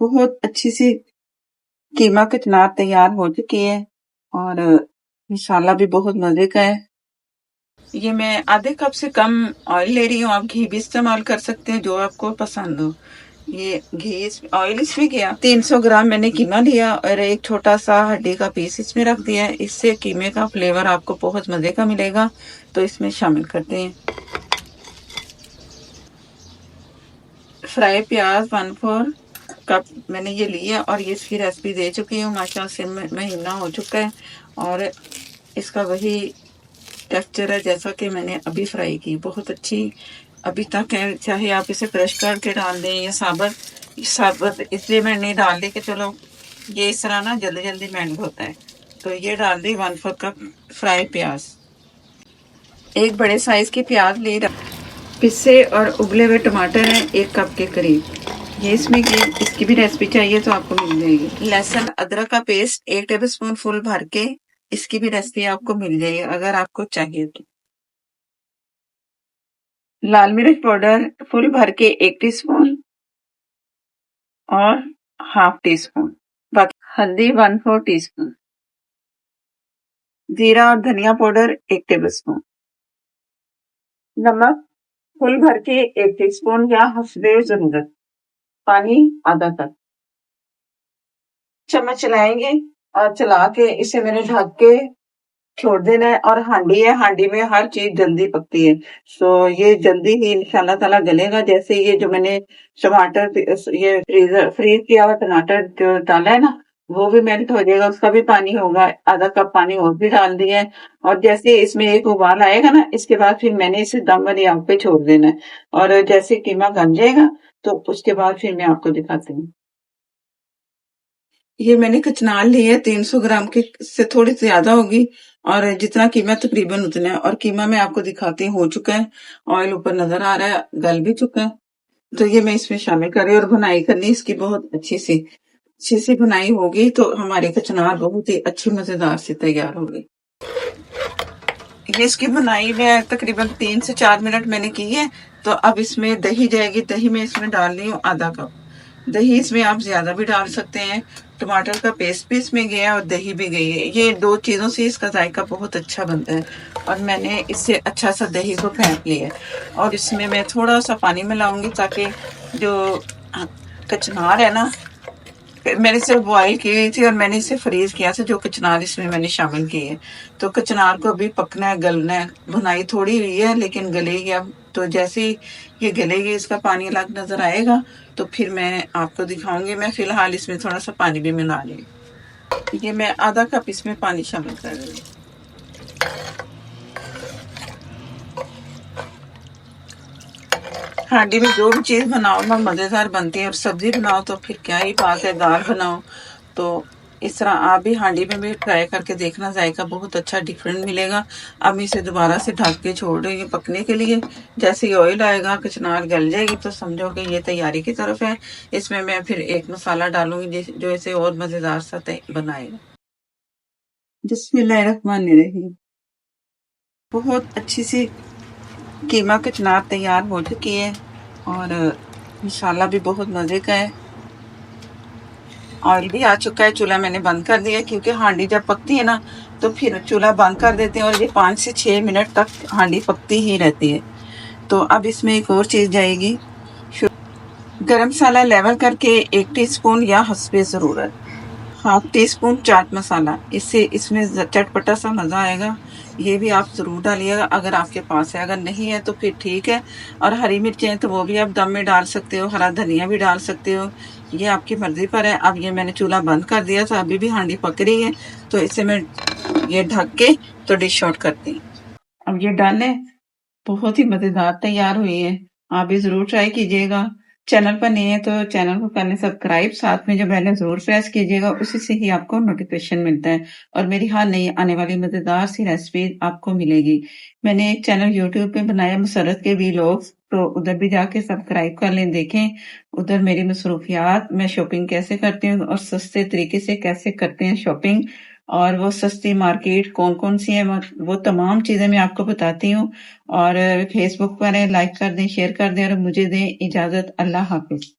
बहुत अच्छी सी कीमा कचनार तैयार हो चुकी है और मसाला भी बहुत मजे का है। ये मैं आधे कप से कम ऑयल ले रही हूँ। आप घी भी इस्तेमाल कर सकते हैं जो आपको पसंद हो। ये घी ऑयल इसमें गया। 300 ग्राम मैंने कीमा लिया और एक छोटा सा हड्डी का पीस इसमें रख दिया है। इससे कीमे का फ्लेवर आपको बहुत मजे का मिलेगा। तो इसमें शामिल करते हैं। फ्राई प्याज 1/4 कप मैंने ये लिया और ये इसकी रेसिपी दे चुकी हूँ। माशाल्लाह से महीना हो चुका है और इसका वही टेक्सचर है जैसा कि मैंने अभी फ्राई की। बहुत अच्छी अभी तक है। चाहे आप इसे क्रश करके डाल दें या साबुत इसलिए मैं नहीं डाल दी कि चलो ये इस तरह ना जल्दी जल्दी मेल्ट होता है। तो ये डाल दी 1/4 कप फ्राई प्याज। एक बड़े साइज की प्याज ले पिसे और उबले हुए टमाटर हैं 1 कप के करीब। ये इसमें की इसकी भी रेसिपी चाहिए तो आपको मिल जाएगी। लहसुन अदरक का पेस्ट 1 टेबलस्पून फुल भर के इसकी भी रेसिपी आपको मिल जाएगी अगर आपको चाहिए तो। लाल मिर्च पाउडर फुल भर के 1 टीस्पून और ½ टीस्पून। हल्दी 1/4 टीस्पून। जीरा और धनिया पाउडर 1 टेबलस्पून। नमक फुल भर के 1 टीस्पून या हस्बे जरूरत। पानी आधा कप। चम्मच चलाएंगे और चला के इसे मैंने ढक के छोड़ देना है। और हांडी है, हांडी में हर चीज जल्दी पकती है। सो ये जल्दी ही इंशाल्लाह ताला गलेगा। जैसे ये जो मैंने टमाटर ये फ्रीज किया हुआ टमाटर जो डाला है ना वो भी मेल्ट हो जाएगा। उसका भी पानी होगा। आधा कप पानी और भी डाल दिया है। और जैसे इसमें एक उबाल आएगा ना इसके बाद फिर मैंने इसे दम वाली आग पे छोड़ देना है। और जैसे कीमा गल जाएगा तो उसके बाद फिर मैं आपको दिखाती हूँ। ये मैंने कचनार ली है 300 ग्राम के से थोड़ी ज्यादा होगी और जितना कीमा तकरीबन उतना है। और कीमा मैं आपको दिखाती हूँ हो चुका है। ऑयल ऊपर नजर आ रहा है, गल भी चुका है। तो ये मैं इसमें शामिल कर रही हूँ और बुनाई करनी इसकी बहुत अच्छी सी बुनाई होगी तो हमारी कचनार बहुत ही अच्छी मजेदार से तैयार होगी। ये इसकी बुनाई में तकरीबन 3 से 4 मिनट मैंने की है। तो अब इसमें दही जाएगी। दही मैं इसमें डाल रही हूँ आधा कप। दही इसमें आप ज्यादा भी डाल सकते हैं। टमाटर का पेस्ट भी इसमें गया और दही भी गई है। ये 2 चीजों से इसका जायका बहुत अच्छा बनता है। और मैंने इससे अच्छा सा दही को फेंट लिया है और इसमें मैं थोड़ा सा पानी मिलाऊंगी ताकि जो कचनार है ना मैंने इसे बॉईल की गई थी और मैंने इसे फ्रीज किया था। जो कचनार इसमें मैंने शामिल की है तो कचनार को अभी पकना है, गलना है। भुनाई थोड़ी हुई है लेकिन गलेगी अब। तो जैसे ही ये गलेगी इसका पानी अलग नजर आएगा तो फिर मैं आपको दिखाऊंगी। मैं फिलहाल इसमें थोड़ा सा पानी भी मिला रही। ये मैं आधा कप इसमें पानी शामिल कर रही हूँ। हांडी में जो भी चीज बनाओ ना मजेदार बनती है। और सब्जी बनाओ तो फिर क्या ही बात है, दाल बनाओ तो इस तरह आप भी हांडी में भी ट्राई करके देखना। जायका बहुत अच्छा डिफरेंट मिलेगा। अब मैं इसे दोबारा से ढक के छोड़ रही हूँ पकने के लिए। जैसे ही ऑयल आएगा कचनार गल जाएगी तो समझो कि ये तैयारी की तरफ है। इसमें मैं फिर एक मसाला डालूंगी जो इसे और मजेदार सा बनाएगा। बिस्मिल्लाहिर्रहमानिर्रहीम। बहुत अच्छी सी कीमा कचनार तैयार हो चुकी है और मसाला भी बहुत मजे का है। ऑयल भी आ चुका है। चूल्हा मैंने बंद कर दिया क्योंकि हांडी जब पकती है ना तो फिर चूल्हा बंद कर देते हैं और ये 5 से 6 मिनट तक हांडी पकती ही रहती है। तो अब इसमें एक और चीज जाएगी। गरम मसाला लेवल करके 1 टीस्पून या हस्बे जरूरत। ½ टीस्पून चाट मसाला। इससे इसमें चटपटा सा मजा आएगा। ये भी आप जरूर डालिएगा अगर आपके पास है। अगर नहीं है तो फिर ठीक है। और हरी मिर्चें तो वो भी आप दम में डाल सकते हो। हरा धनिया भी डाल सकते हो। ये आपकी मर्जी पर है। अब ये मैंने चूल्हा बंद कर दिया था। अभी भी हांडी पक रही है तो इसे मैं ये ढक के तो डिश आउट करती हूँ। अब ये डन है। बहुत ही मजेदार तैयार हुई है। आप भी जरूर ट्राई कीजिएगा। चैनल पर नए हैं तो चैनल को करने सब्सक्राइब। साथ में जो बेल है जरूर प्रेस कीजिएगा। उसी से ही आपको नोटिफिकेशन मिलता है और मेरी हर नई आने वाली मजेदार सी रेसिपी आपको मिलेगी। मैंने एक चैनल यूट्यूब पे बनाया मुसरत के व्लॉग्स। तो उधर भी जाके सब्सक्राइब कर लें, देखें उधर मेरी मसरूफियात, मैं शॉपिंग कैसे करती हूँ और सस्ते तरीके से कैसे करते हैं शॉपिंग। और वो सस्ती मार्केट कौन कौन सी है वो तमाम चीजें मैं आपको बताती हूँ। और फेसबुक पर लाइक कर दें, शेयर कर दें और मुझे दें इजाजत। अल्लाह हाफिज।